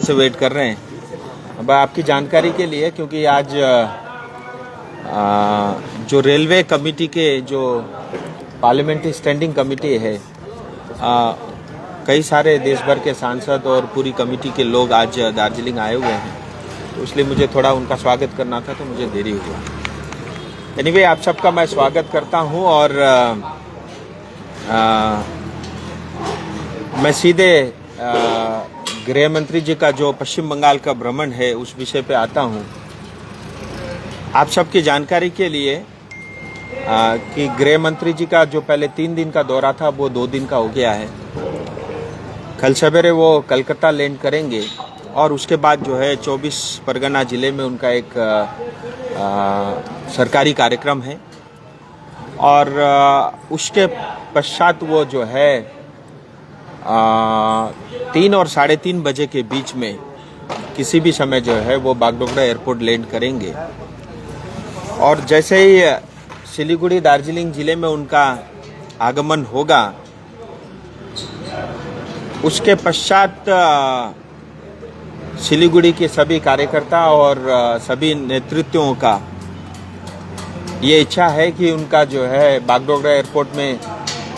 से वेट कर रहे हैं। अब आपकी जानकारी के लिए, क्योंकि आज जो रेलवे कमेटी के जो पार्लियामेंट्री स्टैंडिंग कमेटी है, कई सारे देश भर के सांसद और पूरी कमेटी के लोग आज दार्जिलिंग आए हुए हैं, तो इसलिए मुझे थोड़ा उनका स्वागत करना था, तो मुझे देरी हुआ। एनीवे, आप सबका मैं स्वागत करता हूं और मैं सीधे गृह मंत्री जी का जो पश्चिम बंगाल का भ्रमण है उस विषय पे आता हूं। आप सबकी जानकारी के लिए कि गृह मंत्री जी का जो पहले 3 दिन का दौरा था वो 2 दिन का हो गया है। कल सवेरे वो कलकत्ता लैंड करेंगे और उसके बाद जो है 24 परगना जिले में उनका एक सरकारी कार्यक्रम है और उसके पश्चात वो जो है 3 और 3:30 बजे के बीच में किसी भी समय जो है वो बागडोगरा एयरपोर्ट लैंड करेंगे और जैसे ही सिलीगुड़ी दार्जिलिंग जिले में उनका आगमन होगा, उसके पश्चात सिलीगुड़ी के सभी कार्यकर्ता और सभी नेतृत्वों का ये इच्छा है कि उनका जो है बागडोगरा एयरपोर्ट में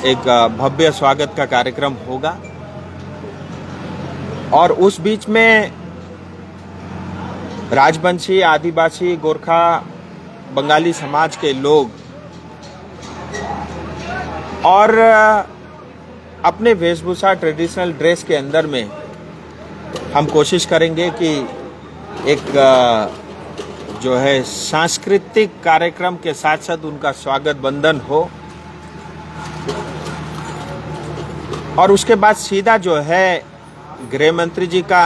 एक भव्य स्वागत का कार्यक्रम होगा और उस बीच में राजवंशी, आदिवासी, गोरखा, बंगाली समाज के लोग और अपने वेशभूषा ट्रेडिशनल ड्रेस के अंदर में हम कोशिश करेंगे कि एक जो है सांस्कृतिक कार्यक्रम के साथ साथ उनका स्वागत बंधन हो और उसके बाद सीधा जो है गृह मंत्री जी का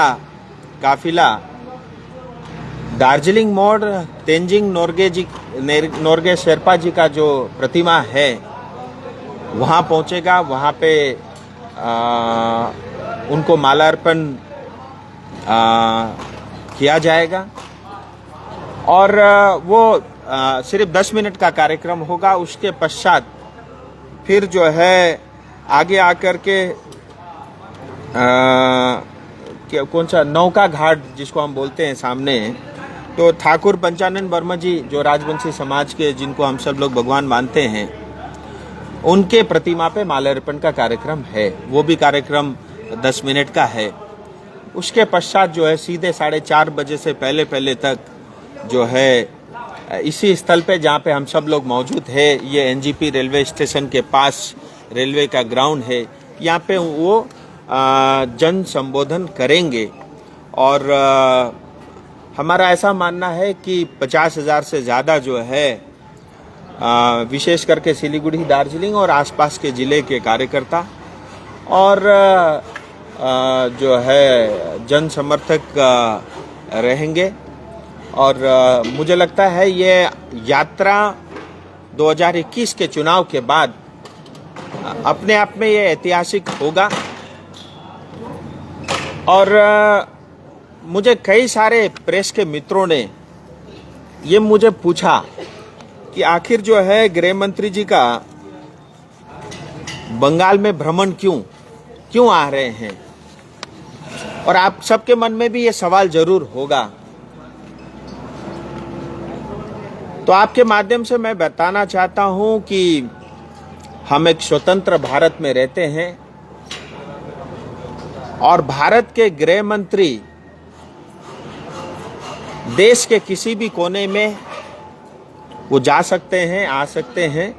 काफिला दार्जिलिंग मोड़ तेंजिंग नोर्गे शेरपा जी का जो प्रतिमा है वहाँ पहुँचेगा। वहाँ पे उनको माल्यार्पण किया जाएगा और वो सिर्फ 10 मिनट का कार्यक्रम होगा। उसके पश्चात फिर जो है आगे आकर के कौन सा नौका घाट जिसको हम बोलते हैं सामने, तो ठाकुर पंचानन वर्मा जी जो राजवंशी समाज के जिनको हम सब लोग भगवान मानते हैं, उनके प्रतिमा पे माल्यार्पण का कार्यक्रम है। वो भी कार्यक्रम 10 मिनट का है। उसके पश्चात जो है सीधे 4:30 बजे से पहले तक जो है इसी स्थल पे जहाँ पे हम सब लोग मौजूद है, ये एनजीपी रेलवे स्टेशन के पास रेलवे का ग्राउंड है, यहाँ पे वो जन संबोधन करेंगे और हमारा ऐसा मानना है कि 50,000 से ज़्यादा जो है विशेष करके सिलीगुड़ी, दार्जिलिंग और आसपास के ज़िले के कार्यकर्ता और जो है जन समर्थक रहेंगे और मुझे लगता है ये यात्रा 2021 के चुनाव के बाद अपने आप में ये ऐतिहासिक होगा और मुझे कई सारे प्रेस के मित्रों ने ये मुझे पूछा कि आखिर जो है गृह मंत्री जी का बंगाल में भ्रमण क्यों आ रहे हैं, और आप सबके मन में भी ये सवाल जरूर होगा। तो आपके माध्यम से मैं बताना चाहता हूं कि हम एक स्वतंत्र भारत में रहते हैं और भारत के गृह मंत्री देश के किसी भी कोने में वो जा सकते हैं, आ सकते हैं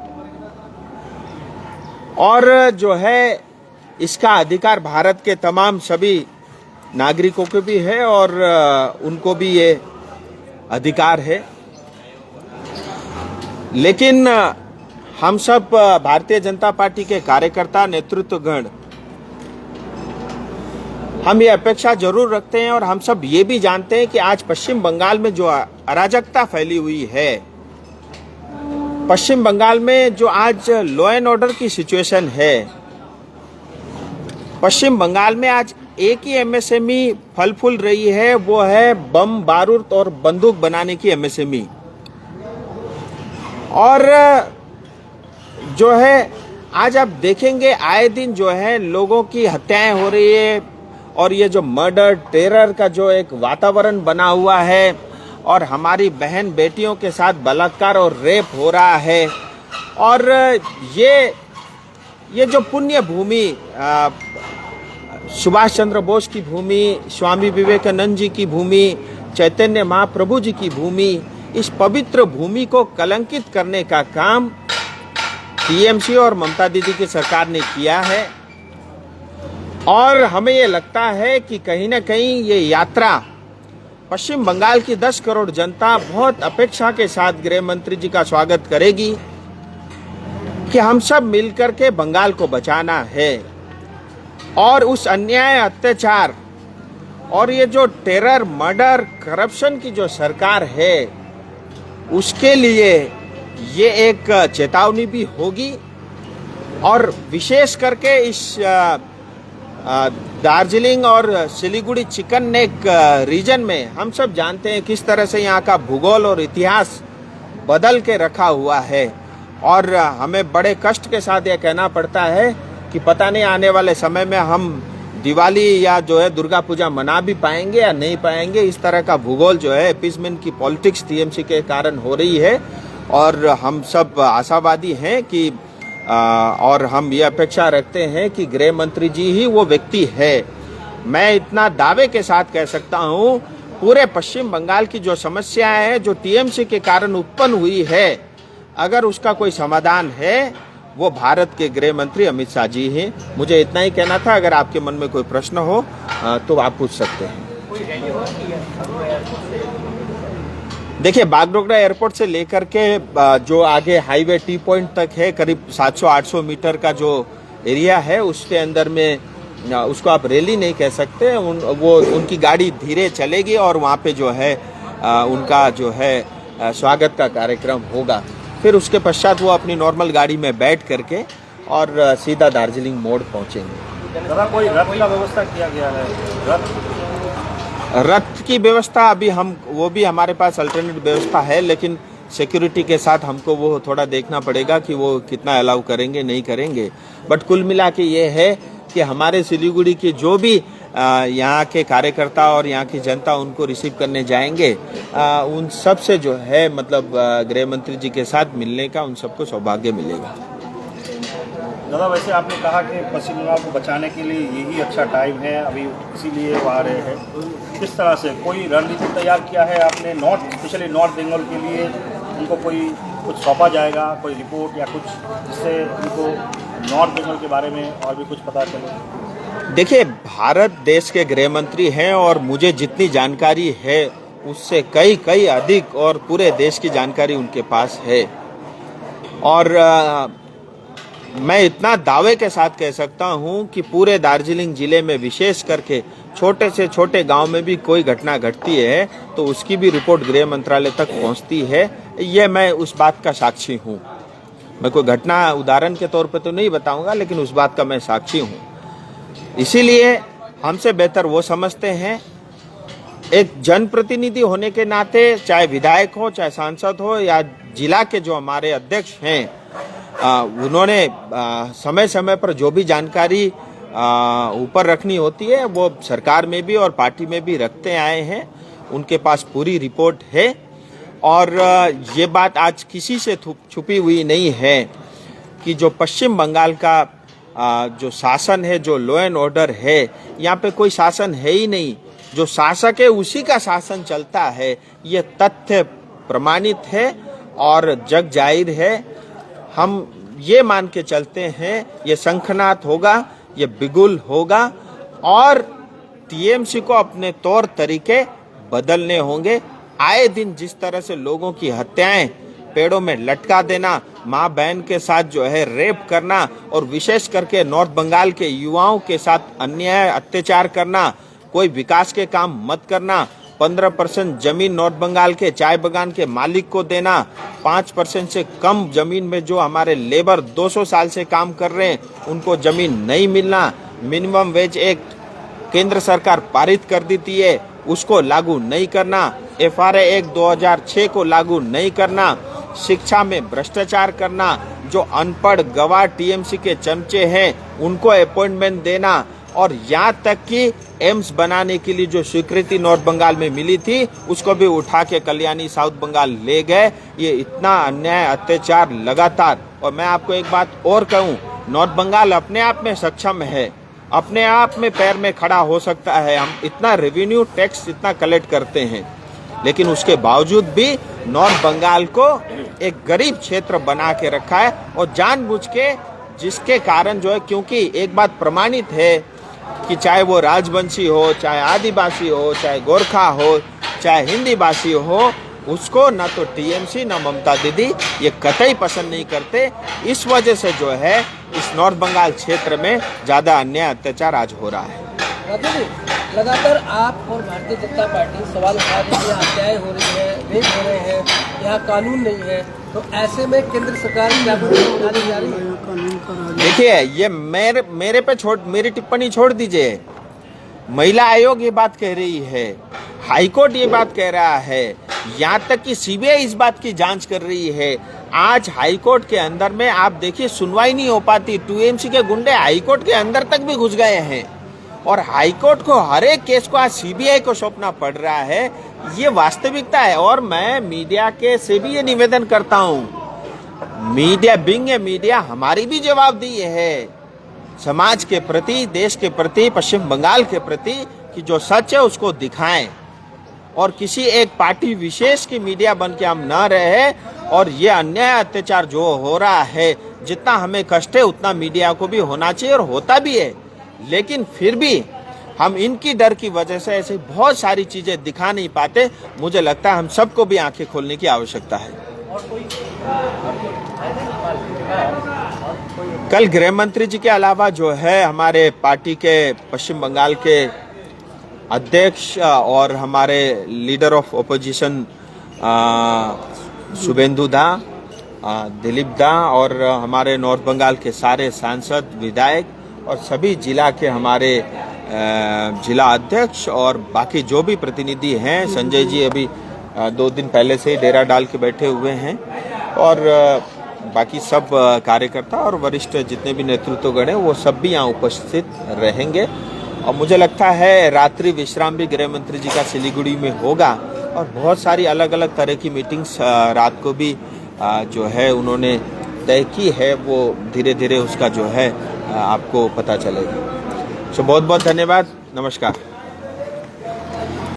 और जो है इसका अधिकार भारत के तमाम सभी नागरिकों को भी है और उनको भी ये अधिकार है। लेकिन हम सब भारतीय जनता पार्टी के कार्यकर्ता, नेतृत्वगण, हम ये अपेक्षा जरूर रखते हैं और हम सब ये भी जानते हैं कि आज पश्चिम बंगाल में जो अराजकता फैली हुई है, पश्चिम बंगाल में जो आज लॉ एंड ऑर्डर की सिचुएशन है, पश्चिम बंगाल में आज एक ही एमएसएमई फल फूल रही है, वो है बम, बारूद और बंदूक बनाने की एमएसएमई। और जो है आज आप देखेंगे आए दिन जो है लोगों की हत्याएं हो रही है, और ये जो मर्डर टेरर का जो एक वातावरण बना हुआ है और हमारी बहन बेटियों के साथ बलात्कार और रेप हो रहा है, और ये जो पुण्य भूमि सुभाष चंद्र बोस की भूमि, स्वामी विवेकानंद जी की भूमि, चैतन्य महाप्रभु जी की भूमि, इस पवित्र भूमि को कलंकित करने का काम टीएमसी और ममता दीदी की सरकार ने किया है। और हमें ये लगता है कि कहीं ना कहीं ये यात्रा पश्चिम बंगाल की 10 करोड़ जनता बहुत अपेक्षा के साथ गृह मंत्री जी का स्वागत करेगी कि हम सब मिलकर के बंगाल को बचाना है और उस अन्याय, अत्याचार और ये जो टेरर, मर्डर, करप्शन की जो सरकार है उसके लिए ये एक चेतावनी भी होगी। और विशेष करके इस दार्जिलिंग और सिलीगुड़ी चिकन नेक रीजन में हम सब जानते हैं किस तरह से यहाँ का भूगोल और इतिहास बदल के रखा हुआ है, और हमें बड़े कष्ट के साथ यह कहना पड़ता है कि पता नहीं आने वाले समय में हम दिवाली या जो है दुर्गा पूजा मना भी पाएंगे या नहीं पाएंगे। इस तरह का भूगोल जो है अपीसमेंट की पॉलिटिक्स टीएमसी के कारण हो रही है, और हम सब आशावादी हैं कि और हम ये अपेक्षा रखते हैं कि गृह मंत्री जी ही वो व्यक्ति है। मैं इतना दावे के साथ कह सकता हूँ, पूरे पश्चिम बंगाल की जो समस्याएं हैं जो टीएमसी के कारण उत्पन्न हुई है, अगर उसका कोई समाधान है वो भारत के गृह मंत्री अमित शाह जी हैं। मुझे इतना ही कहना था। अगर आपके मन में कोई प्रश्न हो तो आप पूछ सकते हैं। देखिए, बागडोगरा एयरपोर्ट से लेकर के जो आगे हाईवे टी पॉइंट तक है, करीब 700-800 मीटर का जो एरिया है, उसके अंदर में उसको आप रैली नहीं कह सकते, उनकी गाड़ी धीरे चलेगी और वहाँ पे जो है उनका जो है स्वागत का कार्यक्रम होगा। फिर उसके पश्चात वो अपनी नॉर्मल गाड़ी में बैठ करके और सीधा दार्जिलिंग मोड़ पहुँचेंगे। दादा, कोई रथ का व्यवस्था किया गया है? रथ की व्यवस्था अभी वो भी हमारे पास अल्टरनेट व्यवस्था है, लेकिन सिक्योरिटी के साथ हमको वो थोड़ा देखना पड़ेगा कि वो कितना अलाउ करेंगे, नहीं करेंगे। बट कुल मिला के ये है कि हमारे सिलीगुड़ी के जो भी यहाँ के कार्यकर्ता और यहाँ की जनता उनको रिसीव करने जाएंगे, उन सब से जो है मतलब गृह मंत्री जी के साथ मिलने का उन सबको सौभाग्य मिलेगा। दादा, वैसे आपने कहा कि पश्चिम बंगाल को बचाने के लिए यही अच्छा टाइम है अभी, इसीलिए वो आ रहे हैं। किस तरह से कोई रणनीति तैयार किया है आपने स्पेशली नॉर्थ बंगाल के लिए? उनको कुछ सौंपा जाएगा, कोई रिपोर्ट या कुछ, जिससे उनको नॉर्थ बंगाल के बारे में और भी कुछ पता चले? देखिए, भारत देश के गृह मंत्री हैं और मुझे जितनी जानकारी है उससे कई अधिक और पूरे देश की जानकारी उनके पास है। और मैं इतना दावे के साथ कह सकता हूं कि पूरे दार्जिलिंग जिले में विशेष करके छोटे से छोटे गांव में भी कोई घटना घटती है तो उसकी भी रिपोर्ट गृह मंत्रालय तक पहुंचती है। ये मैं उस बात का साक्षी हूं। मैं कोई घटना उदाहरण के तौर पे तो नहीं बताऊंगा, लेकिन उस बात का मैं साक्षी हूं। इसीलिए हमसे बेहतर वो समझते हैं, एक जनप्रतिनिधि होने के नाते, चाहे विधायक हो, चाहे सांसद हो, या जिला के जो हमारे अध्यक्ष हैं, उन्होंने समय समय पर जो भी जानकारी ऊपर रखनी होती है वो सरकार में भी और पार्टी में भी रखते आए हैं। उनके पास पूरी रिपोर्ट है और ये बात आज किसी से छुपी हुई नहीं है कि जो पश्चिम बंगाल का जो शासन है, जो लॉ एंड ऑर्डर है, यहाँ पे कोई शासन है ही नहीं। जो शासक है उसी का शासन चलता है। ये तथ्य प्रमाणित है और जग जाहिर है। हम ये मान के चलते हैं ये शंखनाद होगा, ये बिगुल होगा और टीएमसी को अपने तौर तरीके बदलने होंगे। आए दिन जिस तरह से लोगों की हत्याएं, पेड़ों में लटका देना, माँ बहन के साथ जो है रेप करना और विशेष करके नॉर्थ बंगाल के युवाओं के साथ अन्याय अत्याचार करना, कोई विकास के काम मत करना, 15% जमीन नॉर्थ बंगाल के चाय बागान के मालिक को देना, 5% से कम जमीन में जो हमारे लेबर 200 साल से काम कर रहे हैं उनको जमीन नहीं मिलना, मिनिमम वेज एक्ट केंद्र सरकार पारित कर देती है उसको लागू नहीं करना, FRA एक्ट 2006 को लागू नहीं करना, शिक्षा में भ्रष्टाचार करना, जो अनपढ़ गवार टीएमसी के चमचे हैं उनको अपॉइंटमेंट देना, और यहाँ तक कि एम्स बनाने के लिए जो स्वीकृति नॉर्थ बंगाल में मिली थी उसको भी उठा के कल्याणी साउथ बंगाल ले गए। ये इतना अन्याय अत्याचार लगातार। और मैं आपको एक बात और कहूँ, नॉर्थ बंगाल अपने आप में सक्षम है, अपने आप में पैर में खड़ा हो सकता है। हम इतना रेवेन्यू टैक्स इतना कलेक्ट करते हैं, लेकिन उसके बावजूद भी नॉर्थ बंगाल को एक गरीब क्षेत्र बना के रखा है। और जानबूझ के, जिसके कारण जो है, क्योंकि एक बात प्रमाणित है कि चाहे वो राजवंशी हो, चाहे आदिवासी हो, चाहे गोरखा हो, चाहे हिंदी भाषी हो, उसको ना तो टीएमसी ना ममता दीदी ये कतई पसंद नहीं करते। इस वजह से जो है इस नॉर्थ बंगाल क्षेत्र में ज़्यादा अन्याय अत्याचार आज हो रहा है। राजू जी, लगातार आप और भारतीय जनता पार्टी सवाल उठा रही है, यहाँ हत्याएं हो रही है, रेप हो रहे हैं, यहाँ कानून नहीं है, तो ऐसे में केंद्र सरकार क्या उठाने जा रही है? देखिए, ये मेरे पे मेरी टिप्पणी छोड़ दीजिए। महिला आयोग ये बात कह रही है, हाईकोर्ट ये बात कह रहा है, यहाँ तक कि सीबीआई इस बात की जांच कर रही है। आज हाईकोर्ट के अंदर में आप देखिए सुनवाई नहीं हो पाती। टीएमसी के गुंडे हाईकोर्ट के अंदर तक भी घुस गए हैं और हाईकोर्ट को हर एक केस को आज सीबीआई को सौंपना पड़ रहा है। ये वास्तविकता है। और मैं मीडिया के से भी ये निवेदन करता हूँ, मीडिया बिंग ए मीडिया हमारी भी जवाबदेही है समाज के प्रति, देश के प्रति, पश्चिम बंगाल के प्रति, कि जो सच है उसको दिखाएं और किसी एक पार्टी विशेष की मीडिया बन के हम न रहे। और ये अन्याय अत्याचार जो हो रहा है, जितना हमें कष्ट है उतना मीडिया को भी होना चाहिए और होता भी है। लेकिन फिर भी हम इनकी डर की वजह से ऐसी बहुत सारी चीजें दिखा नहीं पाते। मुझे लगता है हम सबको भी आंखें खोलने की आवश्यकता है। कल गृह मंत्री जी के अलावा जो है हमारे पार्टी के पश्चिम बंगाल के अध्यक्ष और हमारे लीडर ऑफ ओपोजिशन शुभेंदु दा, दिलीप दा और हमारे नॉर्थ बंगाल के सारे सांसद, विधायक और सभी जिला के हमारे जिला अध्यक्ष और बाकी जो भी प्रतिनिधि हैं, संजय जी अभी 2 दिन पहले से ही डेरा डाल के बैठे हुए हैं और बाकी सब कार्यकर्ता और वरिष्ठ जितने भी नेतृत्वगण हैं वो सब भी यहाँ उपस्थित रहेंगे। और मुझे लगता है रात्रि विश्राम भी गृह मंत्री जी का सिलीगुड़ी में होगा और बहुत सारी अलग अलग तरह की मीटिंग्स रात को भी जो है उन्होंने तय की है। वो धीरे धीरे उसका जो है आपको पता चलेगा। सो बहुत बहुत धन्यवाद, नमस्कार।